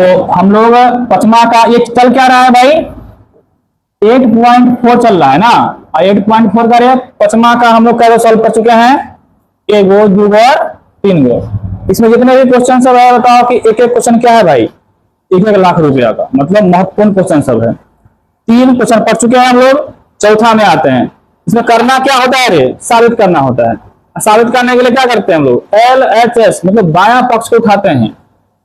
तो हम लोग पचमा का ये चल क्या रहा है भाई, 8.4 चल रहा है ना। 8.4 का रेट पचमा का हम लोग कैसे सॉल्व कर चुके हैं, एक गो, दो गो और तीन गो। इसमें जितने भी क्वेश्चन सब है बताओ कि एक एक क्वेश्चन क्या है भाई, 1-1 लाख रुपया का, मतलब महत्वपूर्ण क्वेश्चन सब है। 3 क्वेश्चन पढ़ चुके हैं हम लोग, चौथा में आते हैं। इसमें करना क्या होता है रे, साबित करना होता है। साबित करने के लिए क्या करते हैं हम लोग, LHS मतलब बायां पक्ष को उठाते हैं।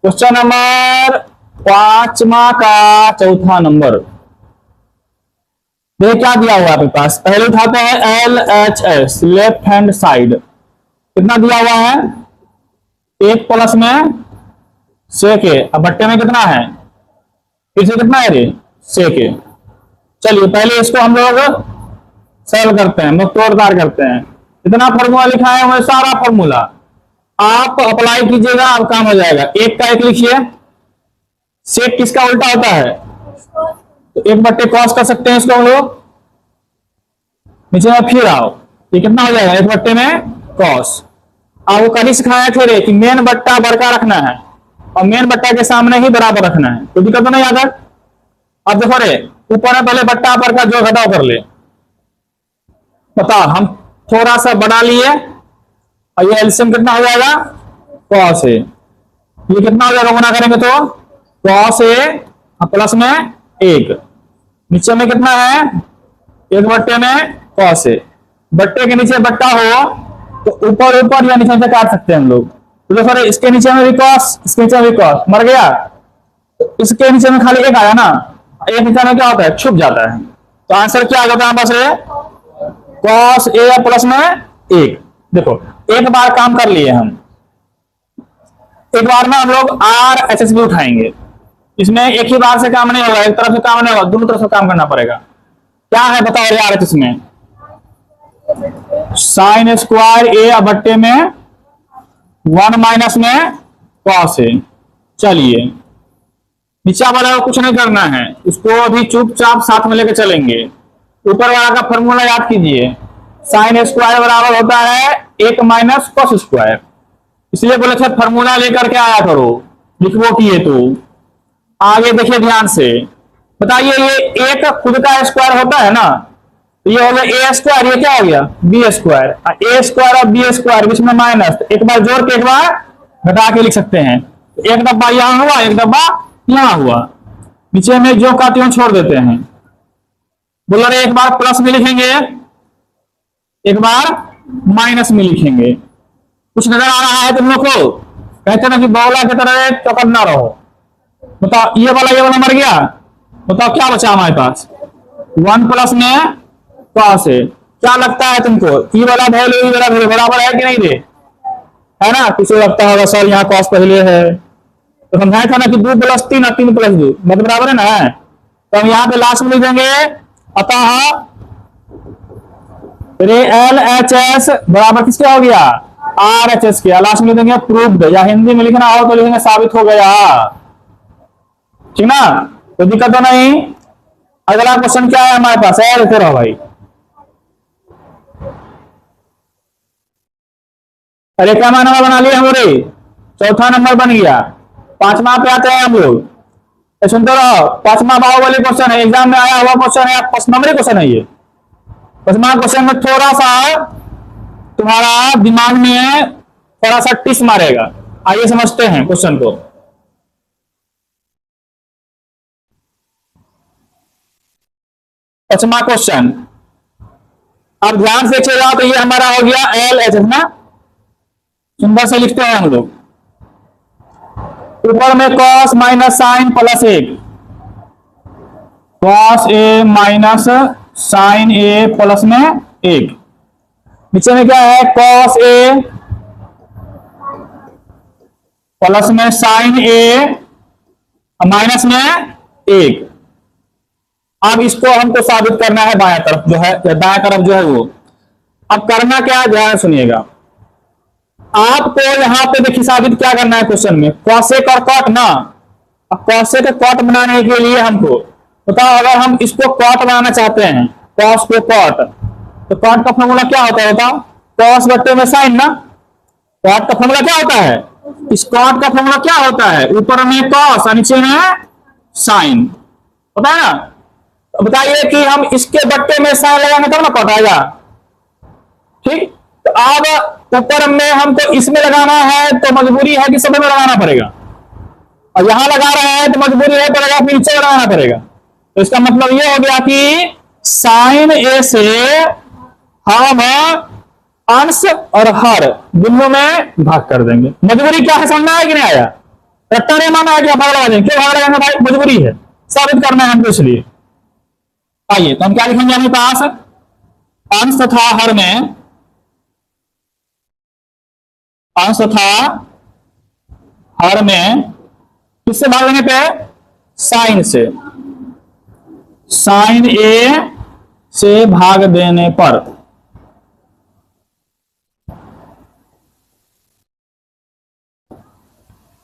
क्वेश्चन नंबर 5वां का चौथा नंबर देखिए क्या दिया हुआ है आपके पास। पहले उठाते हैं LHS लेफ्ट हैंड साइड, कितना दिया हुआ है, 1 प्लस में सेक ए, अब बट्टे में कितना है, फिर से कितना है रे, सेक ए। चलिए पहले इसको हम लोग सॉल्व करते हैं, मतलब तोड़ताड़ करते हैं। इतना फॉर्मूला लिखा है वह सारा फॉर्मूला आप अप्लाई कीजिएगा, आप काम हो जाएगा। एक का एक लिखिए, सेक किसका उल्टा होता है, तो 1/cos कर सकते हैं इसको हम लोग। नीचे में फिर आओ, ये कितना हो जाएगा, 1 में cos। आपको कभी सिखाया थे कि मेन बट्टा बड़का रखना है और मेन बट्टा के सामने ही बराबर रखना है, तो दिक्कत नहीं आता। अब देखो रे, ऊपर है पहले बट्टा पर का जो घटाव कर ले। बताओ हम थोड़ा सा बढ़ा लिए और ये एलसीएम कितना हो जाएगा, cos a। ये कितना हो जाएगा गुना करेंगे तो cos a प्लस में 1, नीचे में कितना है, 1 में cos a। बट्टे के नीचे बट्टा हो तो ऊपर ऊपर या नीचे से काट सकते हैं हम लोग। तो देखो इसके नीचे में भी cos, इसके नीचे में भी cos, मर गया। तो इसके नीचे में खाली 1 आया ना, 1 नीचे में क्या होता है, छुप जाता है। तो आंसर क्या आ जाता है बस cos a प्लस में 1। देखो एक बार काम कर लिए हम, एक बार में हम लोग RHS भी उठाएंगे। इसमें एक ही बार से काम नहीं होगा, एक तरफ से काम नहीं होगा, दोनों तरफ से काम करना पड़ेगा। क्या है बताओ RHS में, साइन स्क्वायर a बट्टे में 1 माइनस में cos a। चलिए नीचा वाला कुछ नहीं करना है, उसको अभी चुपचाप साथ में लेकर चलेंगे। ऊपर वाला का फॉर्मूला याद कीजिए, साइन स्क्वायर बराबर होता है 1 माइनस कॉस स्क्वायर। इसलिए बोले थे फॉर्मूला लेकर के आया करो, लिखवो किए तो। आगे देखिए ध्यान से, बताइए ये एक खुद का स्क्वायर होता है ना, तो ये हो गया a स्क्वायर, ये क्या हो गया b स्क्वायर। a स्क्वायर और b स्क्वायर बीच में माइनस, एक बार जोड़ के एक बार घटा के लिख सकते हैं। एक डब्बा यहां हुआ, एक डब्बा यहां हुआ, नीचे में जो का त्यों छोड़ देते हैं। बोला रे एक बार प्लस में लिखेंगे, एक बार माइनस में लिखेंगे। कुछ नजर आ रहा है तुम लोग को, कहते ना कि बौला की तरह चौकट ना रहो। बताओ ये वाला मर गया, बताओ क्या बचा हमारे पास, 1 प्लस में cos a। क्या लगता है तुमको, ये वाला वैल्यू ये वाला वैल्यू बराबर है कि नहीं रे, है ना। किसी लगता होगा सर यहाँ cos पहले है, तो समझाया था ना कि 2 प्लस 3 और 3 प्लस 2 मतलब बराबर है ना। तो हम यहाँ पे लास्ट में लिखेंगे, अतः LHS बराबर किसके हो गया, RHS के। लास्ट में लिखेंगे प्रूव्ड, या हिंदी में लिखना हो तो लिखेंगे साबित हो गया, ठीक ना, कोई दिक्कत तो नहीं। अगला क्वेश्चन क्या है हमारे पास, लिखते रहो भाई। अरे क्या नंबर बना लिया हमारे, चौथा नंबर बन गया। 5वां पे आते हैं हम लोग, सुनते रहो। 5वां बाहुबली क्वेश्चन है, एग्जाम में आया हुआ क्वेश्चन है, 5 नंबर क्वेश्चन है ये। 5वां क्वेश्चन में थोड़ा सा तुम्हारा दिमाग में थोड़ा सा टिस मारेगा। आइए समझते हैं क्वेश्चन को। पांचवा क्वेश्चन, अब ध्यान से चलेगा तो ये हमारा हो गया LHS ना, सुंदर से लिखते हैं हम लोग। ऊपर में cos minus sine plus 1, cos a minus sine a plus में 1। नीचे में क्या है, cos a प्लस में साइन a माइनस में 1। अब इसको हमको साबित करना है बाएं तरफ जो है, दाएं तरफ जो है वो। अब करना क्या है, ध्यान सुनिएगा। आपको यहां पे देखिए साबित क्या करना है क्वेश्चन में, कॉसेक और कॉट ना। अब कॉसेक कॉट बनाने के लिए हमको बताओ, अगर हम इसको कॉट बनाना चाहते हैं, कॉस को कॉट, तो कॉट का फॉर्मूला क्या होता है बताओ, कॉस बट्टे में साइन ना। कॉट का फॉर्मूला क्या होता है, इस कॉट का फॉर्मूला क्या होता है? ऊपर में कॉस और नीचे में साइन, पता है ना? तो बताइए कि हम इसके बट्टे में साइन लगाएंगे तब ना कॉट आएगा, ठीक? तो अब ऊपर में हमको इसमें लगाना है तो मजबूरी है कि सब में लगाना पड़ेगा, और यहां लगा रहे हैं तो मजबूरी है पड़ेगा फिर नीचे लगाना पड़ेगा। तो इसका मतलब ये हो गया कि साइन ए से हम अंश और हर दोनों में भाग कर देंगे। मजबूरी क्या है, समझना है कि नहीं आया? रट्टा नहीं माना है कि भाग लगा देंगे, क्यों भाग लगाएंगे भाई? मजबूरी है, साबित करना है हमको इसलिए। आइए तो हम क्या लिखेंगे अपने पास? अंश तथा हर में, अंश तथा हर में किससे भाग देंगे पे? साइन से। साइन ए से भाग देने पर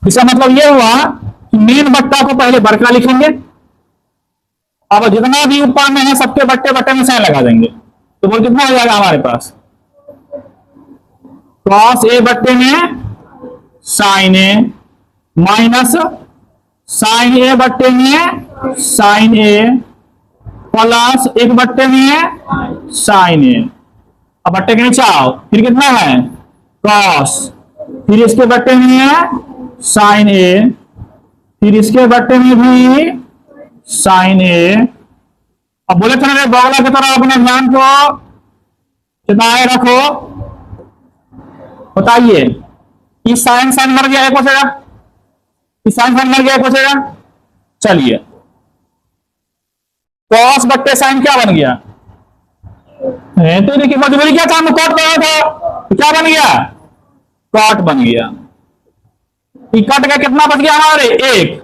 इसका मतलब यह हुआ कि मेन बट्टा को पहले बड़का लिखेंगे, अब जितना भी ऊपर में है सबके बट्टे बट्टे में साइन लगा देंगे, तो बोल कितना हो जाएगा हमारे पास? कॉस ए बट्टे में साइन ए माइनस साइन ए बट्टे में साइन ए प्लस एक बट्टे में साइन ए। अब बट्टे के नीचे आओ, फिर कितना है? कॉस, फिर इसके बट्टे में है साइन ए, फिर इसके बट्टे में भी साइन ए। अब बोले थे ना बगला की तरह अपने ध्यान को चिताए रखो। बताइए, इस साइन साइन मर गया, एक बचेगा, इस साइन साइन मर गया, एक बचेगा। चलिए कॉस बट्टे साइन क्या बन गया? तो देखिए मजबूरी क्या था, हम कॉट बनाया था, तो क्या बन गया? कॉट बन गया। कट का कितना बच गया हमारे? एक,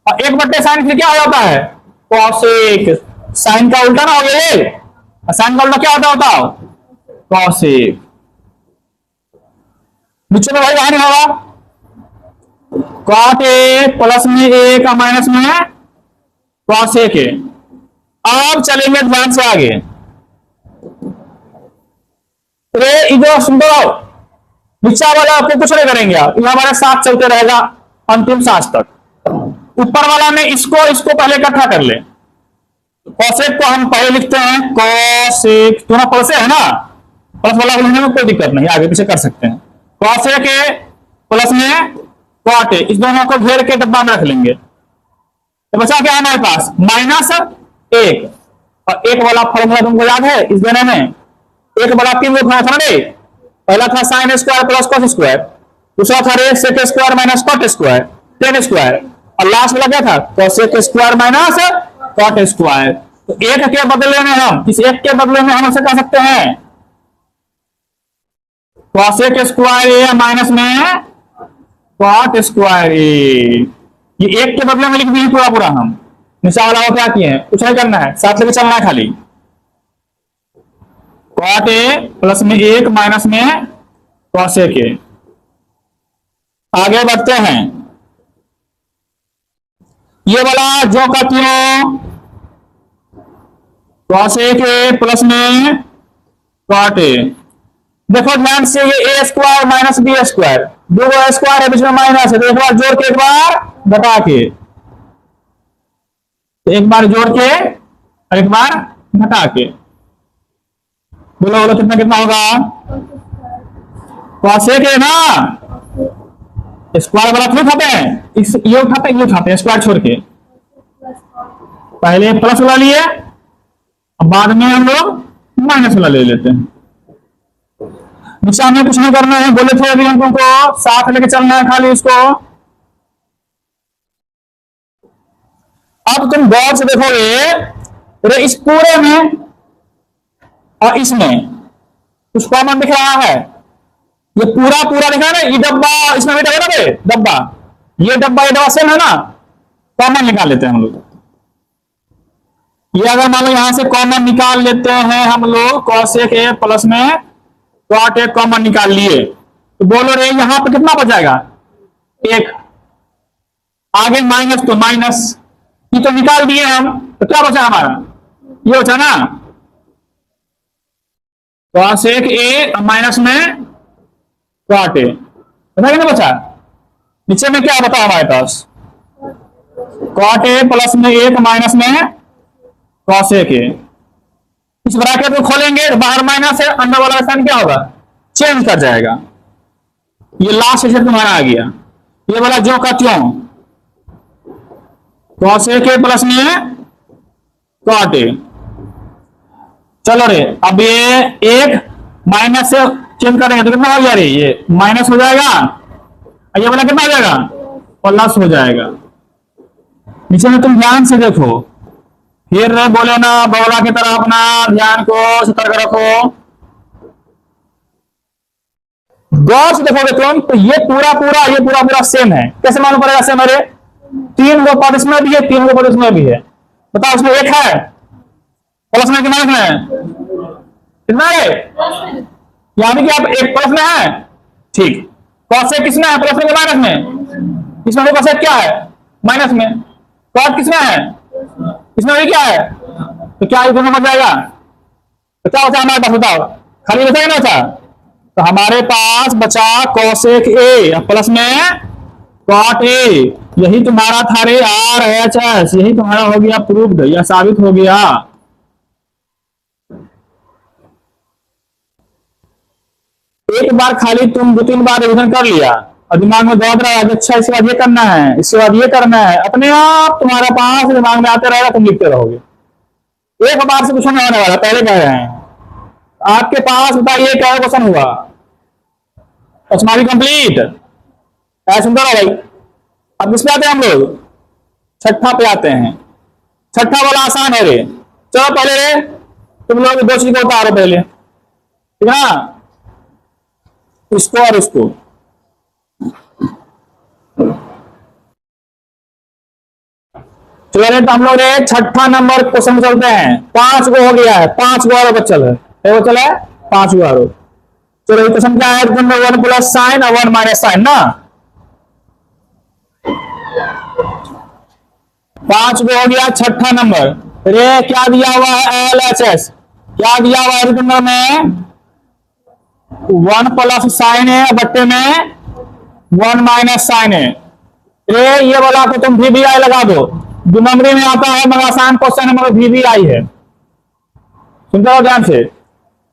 और एक बट्टे साइन फिर क्या हो जाता है? कॉसेक। साइन का उल्टा ना हो गया ये, साइन का उल्टा क्या होता है बताओ? कॉसेक। नीचे में भाई वहां नहीं होगा, कॉट ए प्लस में एक और माइनस में कॉसेक ए। अब चलेंगे ध्यान से आगे। रे इधर सुंदर नीचा वाला आपको कुछ नहीं करेंगे आप, ये हमारे साथ चलते रहेगा अंतिम सांस तक। ऊपर वाला में इसको इसको पहले इकट्ठा कर ले। कॉसेक को हम पहले लिखते हैं कॉसेक, दोनों प्लस है ना, प्लस वाला लिखने में कोई दिक्कत नहीं, आगे पीछे कर सकते हैं। कॉसेक ए प्लस में कॉट ए, इस दोनों को घेर के डब्बा में रख लेंगे। तो बचा क्या हमारे पास? माइनस एक, और एक वाला फॉर्मूला तुमको याद है इस देने में? एक बड़ा तीन रूप था ना, पहला था sine square plus cos square, दूसरा था रे sec square minus cot square tan square, और लास्ट वाला क्या था? Cosec square minus cot square. तो एक के बदले में हम, इस एक के बदले में हम ऐसे कह सकते हैं कॉसेक स्क्वायर ए माइनस में कॉट स्क्वायर ए। ये एक के बदले में लिख दिए पूरा पूरा हम। निशा वाला क्या किए हैं? कुछ नहीं करना है, साथ लेके चलना है खाली। कॉट ए प्लस में एक माइनस में कॉसेक ए। आगे बढ़ते हैं, ये वाला जो का क्यों कॉसेक ए प्लस में कॉट ए। देखो ध्यान से, ये ए स्क्वायर माइनस बी स्क्वायर, दो स्क्वायर है बीच में माइनस है, तो एक बार जोड़ के एक बार घटा के, तो एक बार जोड़ के और एक बार घटा के। बोलो बोलो कितना कितना होगा? कॉसेक है ना, स्क्वायर वाला क्यों उठाते हैं? ये उठाते हैं, ये उठाते हैं स्क्वायर छोड़ के। पहले प्लस वाला लिए, अब बाद में हम लोग माइनस वाला ले लेते हैं। नीचे हमें कुछ नहीं करना है, बोले थे अभी हमको साथ लेके चलना है खाली उसको। अब तुम गौर से देखोगे, इस पूरे में और इसमें कुछ कॉमन दिख रहा है। ये पूरा पूरा दिख रहा है ना, ये डब्बा इसमें भी डब्बा ना, डब्बा ये डब्बा सेम है ना, कॉमन निकाल लेते हैं हम लोग। ये अगर मान लो यहां से कॉमन निकाल लेते हैं हम लोग, कॉसेक ए प्लस में कॉट ए कॉमन निकाल लिए, तो बोलो रे यहां पर कितना बचाएगा? एक। आगे माइनस, तो माइनस ये तो निकाल दिए हम, तो क्या बचा हमारा? ये बचा ना कॉसेक ए माइनस में कॉट ए, बता कितना बचा? नीचे में क्या बता हमारे पास, कॉट ए प्लस में एक माइनस में कॉस ए के। इस ब्रैकेट को खोलेंगे बाहर माइनस है, अंदर वाला साइन क्या होगा, चेंज कर जाएगा। ये लास्ट स्टेप तुम्हारा आ गया, ये वाला जो का त्यों, कॉस ए के प्लस में कॉट ए। चलो रे, अब ये एक माइनस से चेंज करेंगे तो कितना हो गया रे, ये माइनस हो जाएगा, ये वाला कितना हो जाएगा, प्लस हो जाएगा। नीचे में तुम ध्यान से देखो, फिर बोले ना बौला की तरह अपना ध्यान को सतर्क रखो, गौर से देखोगे तुम तो ये पूरा पूरा सेम है। कैसे मालूम पड़ेगा सेम है रे, तीन गो पद इसमें भी है, तीन गो पद इसमें भी है। बताओ उसमें एक है प्लस में कि माइनस में है, कितना है, यानी कि आप एक प्लस में है, ठीक। कॉस से किसमें है, प्लस में कि माइनस में, इसमें भी कॉस क्या है, माइनस में। कॉट किसमें है, इसमें भी क्या है, तो क्या ये समझ जाएगा, तो क्या होता है हमारे पास, बताओ खाली बचा ना बचा, तो हमारे पास बचा कोसेक ए प्लस में कॉट ए, यही तुम्हारा था रे आर एच एस, यही तुम्हारा हो गया प्रूव्ड, यह साबित हो गया। एक बार खाली तुम दो तीन बार रिविजन कर लिया और दिमाग में दौड़ रहा है, अच्छा इसके बाद ये करना है, इसके बाद ये करना है, अपने आप तुम्हारे पास दिमाग में आते रहेगा, तुम लिखते रहोगे। एक बार से कुछ नहीं होने वाला, पहले कह रहे हैं। आपके पास बताइए क्या क्वेश्चन हुआ, कंप्लीट है, सुंदर है भाई। अब किस पे आते हैं हम लोग, छठा पे आते हैं। छठा वाला आसान है रे, चलो पहले रे तुम लोग दो चीज को उतारो पहले, ठीक है ना, इसको और इसको। चलो तो हम लोग छठा नंबर क्वेश्चन में चलते हैं। 5 गो हो गया है, 5 गो और बचल है, बचल है 5 गो और। चलो क्वेश्चन क्या है, 1 प्लस साइन और 1 माइनस साइन ना, 5 गो हो गया। छठा नंबर रे क्या दिया हुआ है, एल एच एस क्या दिया हुआ है नंबर में, 1 प्लस साइन है बट्टे में 1 माइनस साइन है। रे ये वाला को तुम VBI लगा दो, नंबरी में आता है मगर आसान क्वेश्चन है, मगर VBI है, सुनते हो ध्यान से।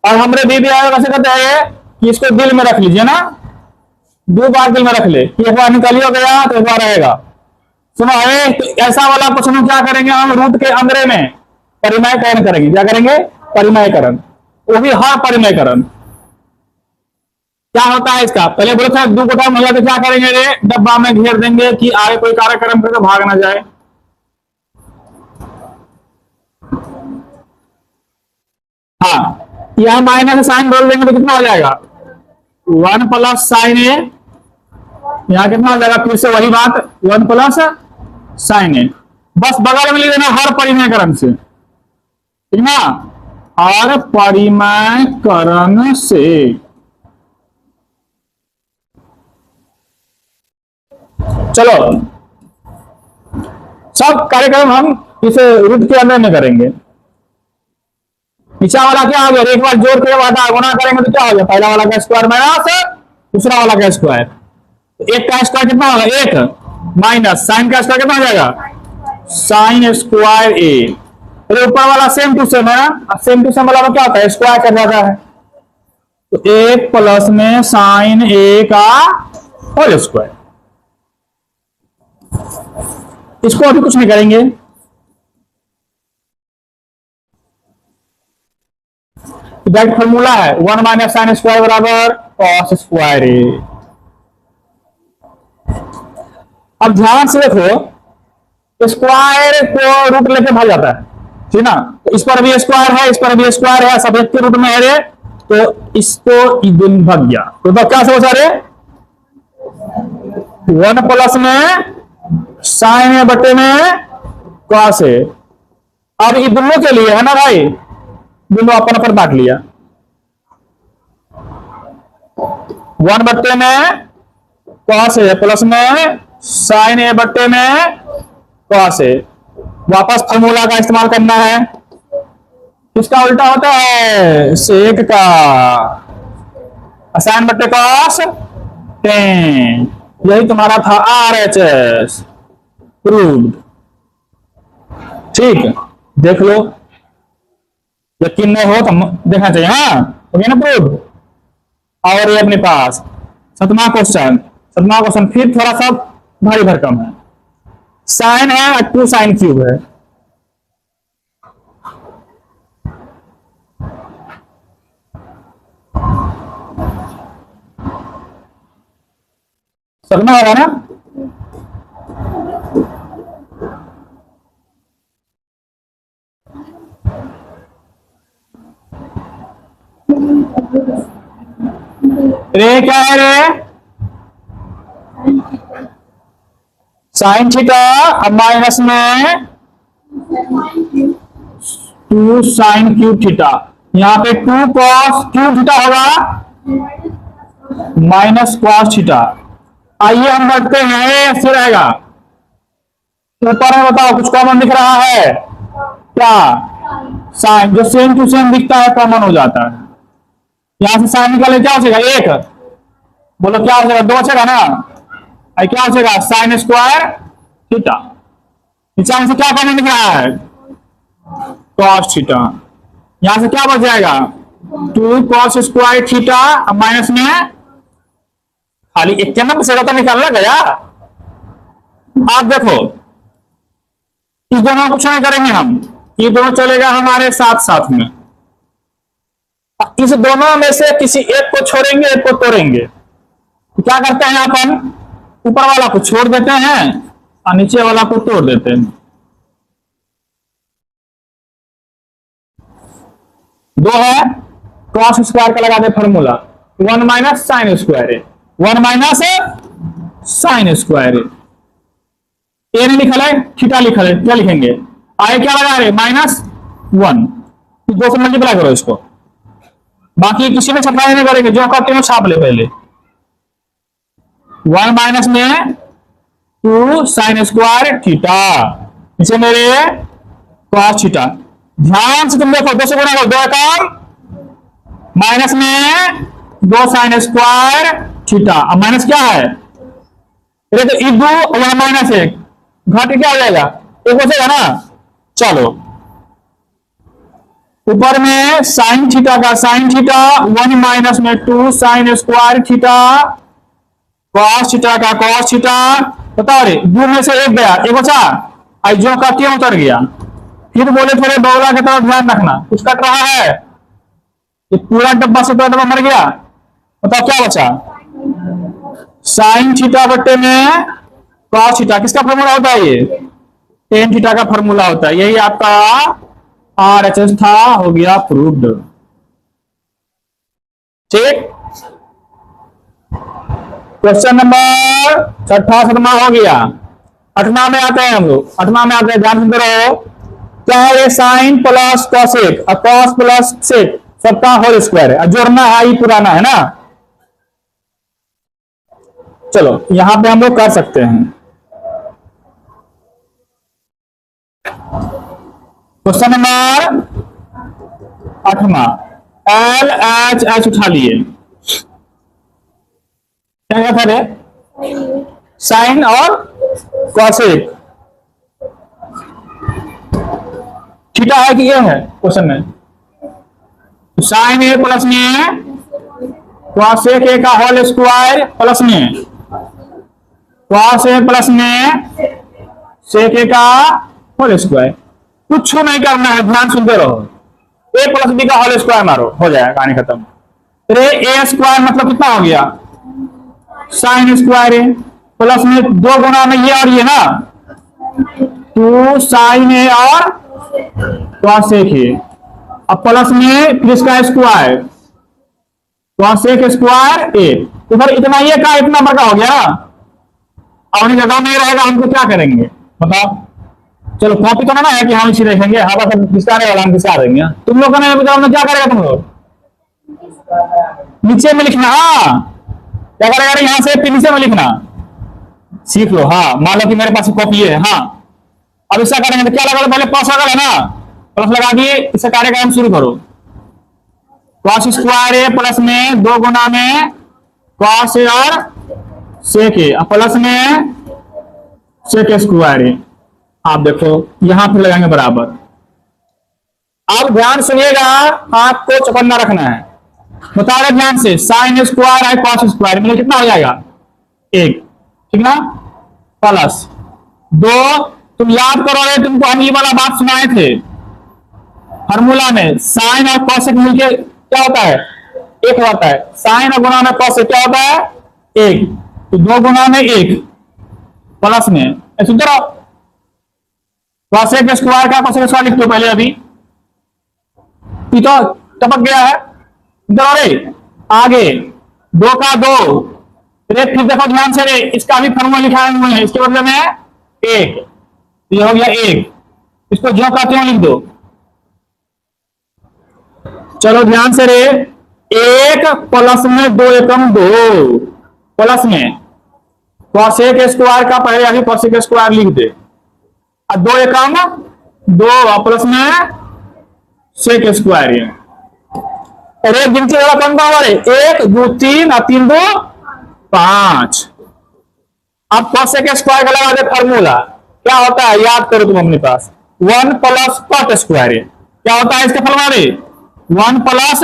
और हमने VBI कैसे कहते हैं कि इसको दिल में रख लीजिए ना, 2 बार दिल में रख ले, एक बार निकलियो गया तो एक बार रहेगा। सुनो है तो ऐसा वाला क्वेश्चन हम क्या करेंगे, हम रूट के अंदर में परिमयकरण करेंगे। क्या करेंगे, परिमयकरण, वो भी हर परिमयकरण। क्या होता है इसका, पहले बोले था 2 गोटा महिला तो क्या करेंगे रे, डब्बा में घेर देंगे कि आगे कोई कार्यक्रम करके भाग ना जाए। हाँ, यह माइनस साइन बोल देंगे तो कितना हो जाएगा, 1 प्लस साइन ए, यहां कितना हो जाएगा, फिर से वही बात 1 प्लस साइन ए, बस बगल में लिख देना हर परिमयकरण से, ठीक ना, हर परिमयकरण से। चलो सब कार्यक्रम हम इस रूट के अंदर में करेंगे। नीचा वाला क्या हो गया, एक बार जोड़ के गुणा करेंगे तो क्या हो गया, पहला वाला का स्क्वायर माइनस दूसरा वाला का स्क्वायर, तो एक का स्क्वायर कितना होगा, 1 माइनस साइन का स्क्वायर कितना हो जाएगा, साइन स्क्वायर ए। तो ऊपर वाला सेम टू सेम है, सेम टू सेम वाला में क्या होता है, स्क्वायर कर जाता है, तो 1 प्लस में साइन ए का होल स्क्वायर। इसको अभी कुछ नहीं करेंगे, डायरेक्ट फॉर्मूला है 1 माइनस साइन स्क्वायर बराबर कॉस स्क्वायर ए। अब ध्यान से देखो, स्क्वायर को रूट लेके भाग जाता है, ठीक ना, तो इस पर भी स्क्वायर है, इस पर भी स्क्वायर है, सब एक के रूट में है रे, तो इसको इधर भाग गया, तो क्या सोचा रे, 1 प्लस में साइन है बटे में कॉस है। अब ये दोनों के लिए है ना भाई, दोनों अपन अपन बांट लिया, 1 बट्टे में कॉस है प्लस में साइन ए बट्टे में कॉस है। वापस फॉर्मूला का इस्तेमाल करना है, किसका उल्टा होता है, सेक का, साइन बट्टे कॉस टेन, यही तुम्हारा था RHS प्रूव्ड। ठीक, देख लो, यकीन नहीं हो तो देखना चाहिए। हाँ, हो गया ना प्रूव्ड। और ये अपने पास सातवां क्वेश्चन फिर थोड़ा सा भारी भरकम है। साइन है और 2 साइन क्यूब है। समझना होगा ना। रे क्या है रे? साइन थीटा अब माइनस में 2 साइन क्यूब थीटा। यहाँ पे 2 कॉस क्यूब थीटा होगा माइनस कॉस थीटा। आइए हम बढ़ते हैं, ऐसे रहेगा। ऊपर में बताओ कुछ कॉमन दिख रहा है क्या? साइन, जो सेम टू सेम दिखता है कॉमन हो जाता है। यहां से साइन निकाले क्या बचेगा? 1। बोलो क्या बचेगा? 2 बचेगा ना। आई क्या बचेगा? Sine square theta. नीचे से क्या कॉमन दिख रहा है? Cos theta. यहां से क्या बच जाएगा? 2 कॉस स्क्वायर थीटा माइनस में खाली एक क्या ना बचेगा तो निकालना गया। आप देखो, इस दोनों कुछ नहीं करेंगे हम, ये दोनों चलेगा हमारे साथ साथ में। इस दोनों में से किसी एक को छोड़ेंगे, एक को तोड़ेंगे। तो क्या करते हैं अपन? ऊपर वाला को छोड़ देते हैं और नीचे वाला को तोड़ देते हैं। 2 है, कॉस स्क्वायर का लगा दे फॉर्मूला, 1 माइनस साइन स्क्वायर है। 1 माइनस साइन स्क्वायर है। ए ने लिखा है, थीटा लिखा है, क्या लिखेंगे? आए क्या लगा रहे? -1। 2 से मल्टीप्लाई करो इसको। बाकी किसी में सप्लाई नहीं करेंगे, जो करते हो छाप ले पहले। 1 माइनस में 2 साइन स्क्वायर थीटा, नीचे मेरे कॉस थीटा। ध्यान से तुम देखो, 2 से गुणा करो, 2 काम माइनस में 2 साइन स्क्वायर थीटा। अब माइनस क्या है? तो 2 और माइनस 1 घट क्या हो जाएगा? 1 बचेगा ना। चलो, ऊपर में साइन थीटा का साइन थीटा, 1 माइनस में 2 sine square theta, cos theta का कॉस थीटा। बताओ रे, 2 में से 1 गया, 1 बचा, आई जो काटिए उतर गया। फिर बोले थोड़े बौला की तरफ ध्यान रखना, कुछ कट रहा है। ये पूरा डब्बा से डब्बा मर गया। बताओ क्या बचा? साइन थीटा बट्टे में कॉस थीटा। किसका फॉर्मूला होता है? ये टेन थीटा का फॉर्मूला होता है। यही आपका RHS था, हो गया प्रूव्ड। ठीक, क्वेश्चन नंबर 6वां 7वां हो गया। 8वां में आते हैं हम लोग। 8वां में आते हैं, ध्यान सुनते रहो। क्या है? ये साइन प्लस कॉसेक और कॉस प्लस सेक सबका होल स्क्वायर है। जोड़ना है, ये पुराना है ना। चलो यहां पे हम लोग कर सकते हैं। क्वेश्चन नंबर 8वां, LHH उठा लिए। क्या था रे? साइन और कॉसेक। थीटा है कि ये है क्वेश्चन में? साइन ए प्लस में कॉसेक ए का होल स्क्वायर प्लस में कॉस ए प्लस में सेक ए का होल स्क्वायर। कुछ नहीं करना है, ध्यान सुनते रहो। ए प्लस बी का होल स्क्वायर मारो, हो जाएगा, कहानी खत्म। ए स्क्वायर मतलब कितना हो गया? साइन स्क्वायर है, प्लस में 2 गुना में ये और ये ना, 2 साइन ए और कॉसेक ए, अब प्लस में फिर इसका स्क्वायर कॉसेक स्क्वायर ए। तो फिर इतना ये का इतना बड़ा हो गया। अपनी जगह नहीं रहेगा, हमको क्या करेंगे बताओ? चलो कॉपी तो ना है कि हम इसी देखेंगे, हवा सब विस्तार वाला हम विस्तार देंगे। तुम लोग का नहीं बताओ, क्या करेगा तुम लोग? नीचे में लिखना। हाँ, क्या करेगा? यहां से नीचे में लिखना सीख लो। हाँ, मान लो कि मेरे पास कॉपी है। हाँ, अब इसका करेंगे तो क्या लगा? पहले प्लस लगा है ना, प्लस लगा दिए, इससे कार्यक्रम शुरू करो। कॉस स्क्वायर ए प्लस में 2 गुना में कॉस ए और सेक ए प्लस में सेक स्क्वायर ए। आप देखो यहां पर लगाएंगे बराबर। अब ध्यान सुनिएगा, आपको चौकन्ना रखना है। बता रहे ध्यान से, साइन स्क्वायर है कॉस स्क्वायर मतलब कितना हो जाएगा 1, ठीक ना, प्लस 2। तुम याद करो रे, तुमको हम ये वाला बात सुनाए थे फार्मूला में, साइन और कॉस मिलके क्या होता है 1 होता है। साइन और गुणा में कॉस क्या होता है 1, तो 2 गुणा में 1 प्लस में इधर कॉस स्क्वायर का कॉस स्क्वायर लिख दो पहले, अभी तो टपक गया है इधर। अरे आगे 2 का 2 रे, फिर देखो ध्यान से रे, इसका भी फॉर्मूला लिखा है, इसके बदले में 1, ये हो गया 1, इसको जो कहते हो लिख दो। चलो ध्यान से रे, 1 प्लस में 2 एकम 2 प्लस में कॉस स्क्वायर का पहले अभी कॉस स्क्वायर लिख दे, और 2 एकम 2 प्लस में सेक स्क्वायर है। अरे गिनती वाला कौन सा हमारे 1 2 3 और 3 2 5। अब कॉस स्क्वायर का लगा दे फॉर्मूला, क्या होता है याद करो तुम अपने पास, 1 प्लस कॉट स्क्वायर है। क्या होता है इसका फॉर्मूला रे 1 प्लस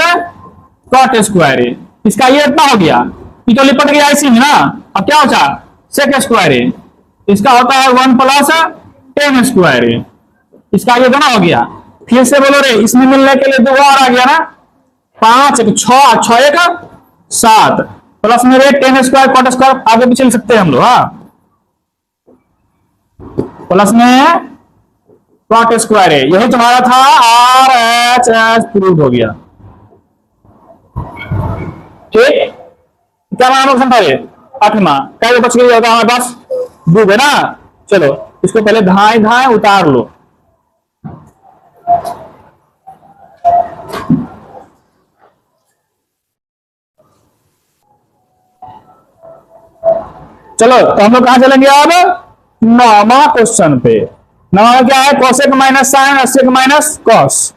कॉट स्क्वायर है। इसका ये इतना हो गया, ये तो लिपट गया इसी में ना। अब क्या होता है सेक स्क्वायर है, इसका होता है 1 प्लस टेन स्क्वायर है। इसका ये दोनों हो गया। फिर से बोलो रे, इसमें मिलने के लिए 2 और आ गया ना, 5 1 6 6 1 7 प्लस में रे 10 स्क्वायर कॉट स्क्वायर आगे भी चल सकते हैं हम लोग। हाँ प्लस में कॉट स्क्वायर है, यही तुम्हारा था RHS प्रूव हो गया। ठीक, क्या नाम ऑप्शन था ये 8वां, क्या बच गया होगा हमारे पास दूध है ना। चलो इसको पहले धाए धाए उतार लो। चलो तो हम लोग कहां चलेंगे अब 9वां क्वेश्चन पे। 9वां क्या है, कोसेक माइनस साइन और सेक माइनस कॉस।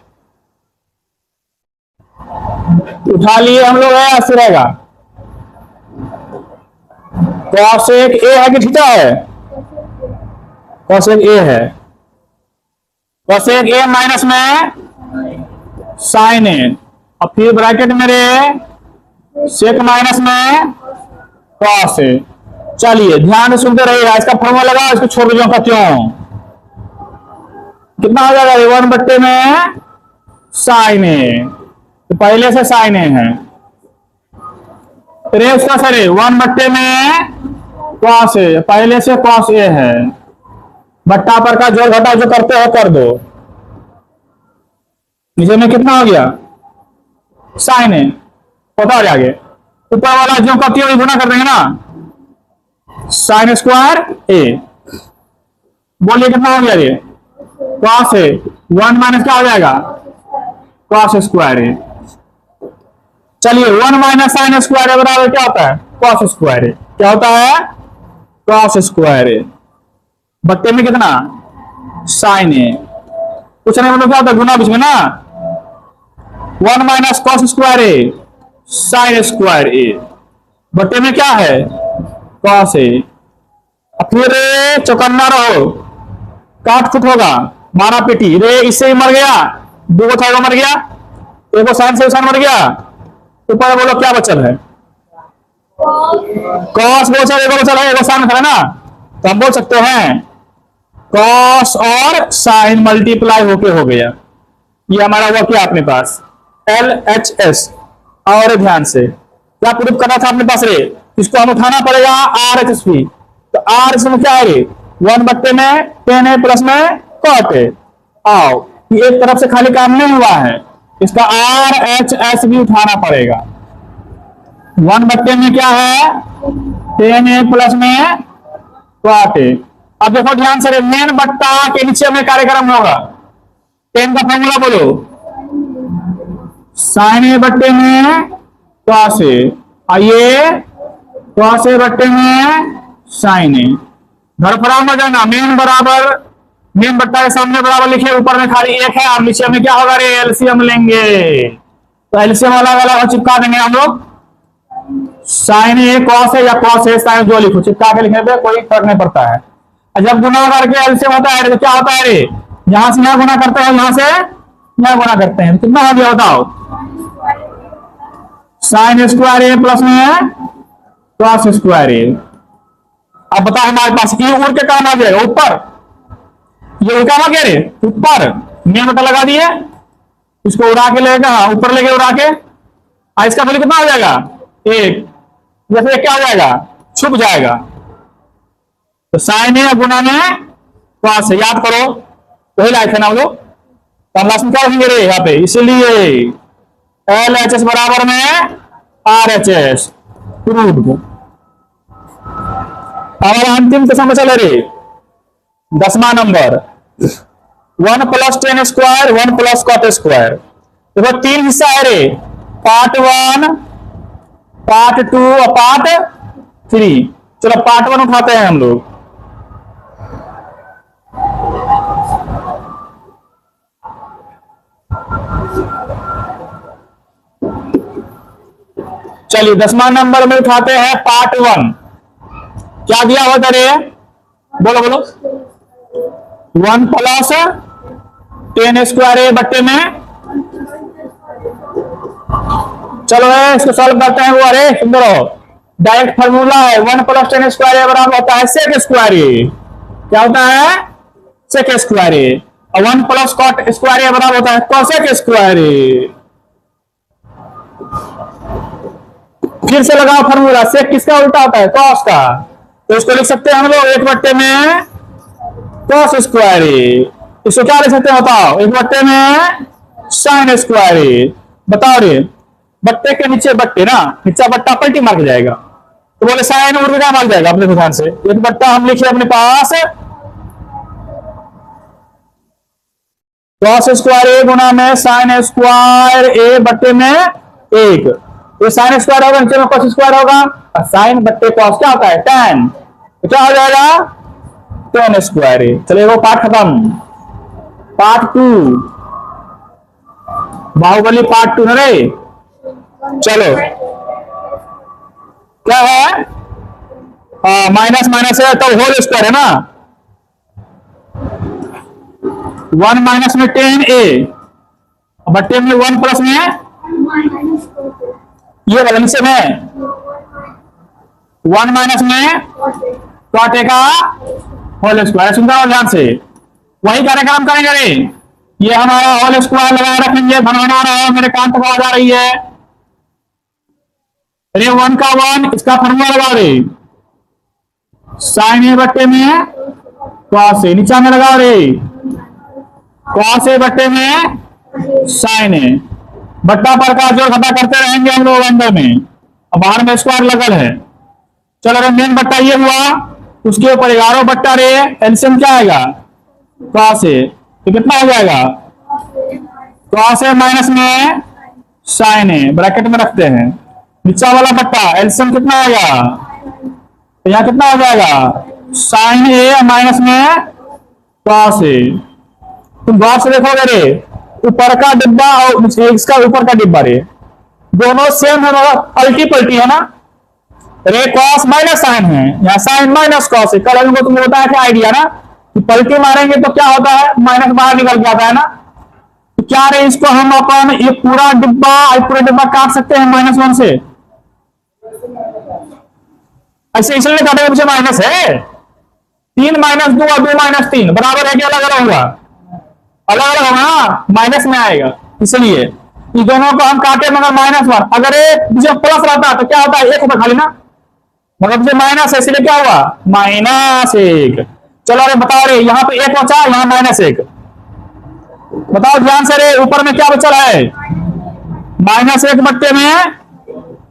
उठा लिए हम लोग, है ऐसे रहेगा, कोसेक ए है कि थीटा है, कोसेक ए है, कोसेक ए माइनस में साइन ए, और फिर ब्रैकेट मेरे सेक माइनस में कॉस ए। चलिए ध्यान से सुनते रहिएगा, इसका फॉर्मूला लगा, इसको छोड़ दीजिए का क्यों, कितना हो जाएगा 1 बट्टे में साइन ए, तो पहले से साइन ए है, फिर उसका सर 1 बट्टे में कॉस ए, पहले से कॉस ए है, बट्टा पर का जोड़ घटा जो करते हो कर दो। नीचे में कितना हो गया साइन ए, पता हो आगे, ऊपर वाला जो करती है गुना कर देंगे ना, साइन स्क्वायर ए, बोलिए कितना हो गया ये कॉस ए, 1 माइनस क्या हो जाएगा कॉस स्क्वायर ए। चलिए 1 माइनस साइन स्क्वायर ए बराबर क्या होता है कॉस स्क्वायर ए, क्या होता है कॉस स्क्वायर ए, बट्टे में कितना साइन ए, कुछ नहीं मतलब क्या होता है गुना बीच में ना, 1 माइनस कॉस स्क्वायर ए साइन स्क्वायर ए, बट्टे में क्या है कॉस ए। फिर चौकन्ना रहो, काट फुट होगा 12 पेटी रे, इससे ही मर गया, 2 था मर गया, 1 साइन से साइन मर गया, ऊपर बोलो क्या बचल है कॉस बचल, 1 बचल है, 1 साइन है ना, तो हम बोल सकते हैं कॉस और साइन मल्टीप्लाई होके हो गया। ये हमारा हुआ क्या अपने पास LHS। और ध्यान से क्या प्रूफ करना था अपने पास रे, इसको हम उठाना पड़ेगा RHS। तो R इसमें क्या है 1 बट्टे में 10 है प्लस में कॉट है। आओ ये एक तरफ से खाली काम नहीं हुआ है, इसका RHS भी उठाना पड़ेगा। 1 बट्टे में क्या है 10 है प्लस में कॉट है। अब देखो ध्यान से, मेन बट्टा के नीचे में कार्यक्रम होगा, 10 का फॉर्मूला बोलो, साइन ए बट्टे में कॉस ए, आइए कॉस ए बट्टे में साइन ए, घर फराम हो जाना, मेन बराबर मेन बट्टा के सामने बराबर लिखे, ऊपर में खाली 1 है, अब नीचे में क्या होगा रे एलसीएम लेंगे, तो एलसीएम अलग अलग चिपका देंगे हम लोग, साइन ए कॉस है या कॉस ए साइन, जो लिखो चिपका के लिखने पे कोई फर्क नहीं पड़ता है। और जब गुना करके एलसीएम होता है तो क्या होता है रे, यहां से यहां गुना करते हैं, यहां से यहां गुना करते हैं, कितना हो गया बताओ, साइन स्क्वायर ए प्लस में कॉस स्क्वायर ए। अब बताओ हमारे पास ये उड़ के काम आ जाएगा ऊपर, ये उल्टा आ गया रे ऊपर, नियम बता लगा दिए, इसको उड़ा के लेगा ऊपर लेके उड़ा के, इसका वैल्यू कितना हो जाएगा एक, जैसे क्या हो जाएगा छुप जाएगा, तो साइन है गुना में कॉस है, याद करो वही लाइफ है ना वो, तो हम लास्ट में क्या रखेंगे रे यहाँ पे, इसीलिए एल एच एस बराबर में आर एच एस प्रूव्ड। हमारा अंतिम क्वेश्चन चले रे 10वां नंबर, 1 + 10 स्क्वायर 1 + कॉट स्क्वायर। देखो 3 हिस्सा है रे, पार्ट 1 पार्ट 2 और पार्ट 3। चलो पार्ट 1 उठाते हैं हम लोग। चलिए 10वां नंबर में उठाते हैं पार्ट 1। क्या दिया हुआ था रे, बोलो बोलो, 1 + 10 स्क्वायर ए बट्टे में, चलो इसको सॉल्व करते हैं। वो अरे सुंदर हो, डायरेक्ट फार्मूला है, 1 + 10 स्क्वायर ए बराबर होता है सेक स्क्वायर ए। क्या होता है सेक स्क्वायर ए, और 1 + कॉट स्क्वायर ए बराबर होता है कोसेक स्क्वायर ए। फिर से लगाओ फार्मूला, सेक किसका उल्टा होता है कॉस का, तो इसको लिख सकते हैं हम लोग 1 बट्टे में कॉस स्क्वायर ए। इसको क्या लिख सकते हैं बताओ, 1 बट्टे में साइन स्क्वायर ए। बताओ रे, बट्टे के नीचे बट्टे ना, नीचा बट्टा पलटी मार के जाएगा, तो बोले साइन और क्या मार जाएगा अपने ध्यान से, 1 बट्टा हम लिखे अपने पास कॉस स्क्वायर ए गुना में साइन स्क्वायर ए बट्टे में 1। ये साइन स्क्वायर होगा, नीचे में कॉस स्क्वायर होगा, और साइन बट्टे कॉस क्या होता है tan, तो क्या हो जाएगा tan स्क्वायर ए। चलिए वो पार्ट खत्म। पार्ट 2 बाहुबली पार्ट 2 रे, चलो क्या है, माइनस माइनस है तो होल स्क्वायर है ना, 1 माइनस में tan a बट्टे में 1 प्लस में ये वाला नीचे में 1 माइनस में कॉट ए का होल स्क्वायर। सुनता ध्यान से, वही कार्यक्रम करेंगे रे, ये हमारा होल स्क्वायर लगाए रखेंगे, बनाना रहा है मेरे कान तक आवाज आ रही है रे, 1 का 1 इसका फॉर्मूला लगा रे, साइन ए बट्टे में कॉस ए, नीचा में लगा रे कॉस ए बट्टे में साइन ए, बट्टा पर का जोड़ घटा करते रहेंगे हम लोग अंदर में, अब बाहर में स्क्वायर लगल है। चलो अगर मेन बट्टा ये हुआ, उसके ऊपर 11 बट्टा रे, एलसीएम क्या आएगा कॉस ए, तो कितना हो जाएगा कॉस ए माइनस में साइन ए, ब्रैकेट में रखते हैं, नीचा वाला बट्टा एलसीएम कितना आएगा, तो यहां कितना हो जाएगा साइन ए माइनस में कॉस ए। तुम गौर से देखोगे रे, ऊपर का डिब्बा और इसका ऊपर का डिब्बा रे, दोनों सेम है, पलटी पलटी है ना रे, कॉस माइनस साइन है, यहाँ साइन माइनस कॉस है। कल तुमको तुमने बताया था आइडिया ना कि पलटी मारेंगे तो क्या होता है, माइनस बाहर निकल जाता है ना, तो क्या रे इसको हम अपन ये पूरा डिब्बा काट सकते हैं -1 से, ऐसे इसलिए काटेंगे पीछे माइनस है, 3 - 2 और 2 - 3 बराबर है कि अलग अलग होगा, अलग अलग होगा माइनस में आएगा, इसलिए इन दोनों को हम काटे मगर -1। अगर ये प्लस रहता तो क्या होता है 1 होता खाली ना, मगर जो माइनस है इसलिए क्या हुआ -1। चलो अरे बताओ रे, यहाँ पे 1 बचा, यहाँ -1, बताओ ध्यान से रे, ऊपर में क्या बचा है -1 बट्टे में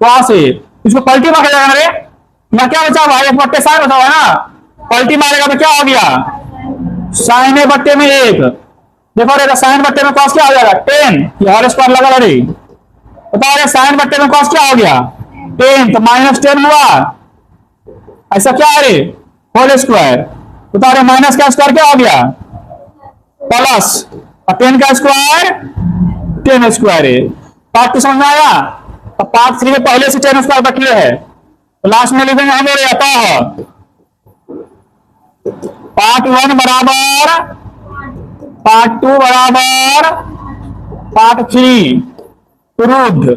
कॉस ए, इसको पलटी मार जाएगा रे, यहाँ क्या बचा हुआ है 1 बट्टे साइन बचा हुआ है ना, पलटी मारेगा तो क्या हो गया साइन ए बट्टे में 1। देखो रे साइन बट्टे में कॉस क्या हो जाएगा 10, ये होल स्क्वायर लगा रे, बताओ रे साइन बट्टे में कॉस क्या हो गया 10, तो -10 हुआ, ऐसा क्या है रे होल स्क्वायर, बताओ रे माइनस का स्क्वायर क्या हो गया प्लस, और 10 का स्क्वायर 10 स्क्वायर है। पार्ट 2 समझ में आया, अब पार्ट 3 में पहले से 10 स्क्वायर बटले है, तो लास्ट में लिखेंगे हम और अतः पार्ट 1 बराबर पार्ट 2 बराबर पार्ट 3 प्रूव्ड।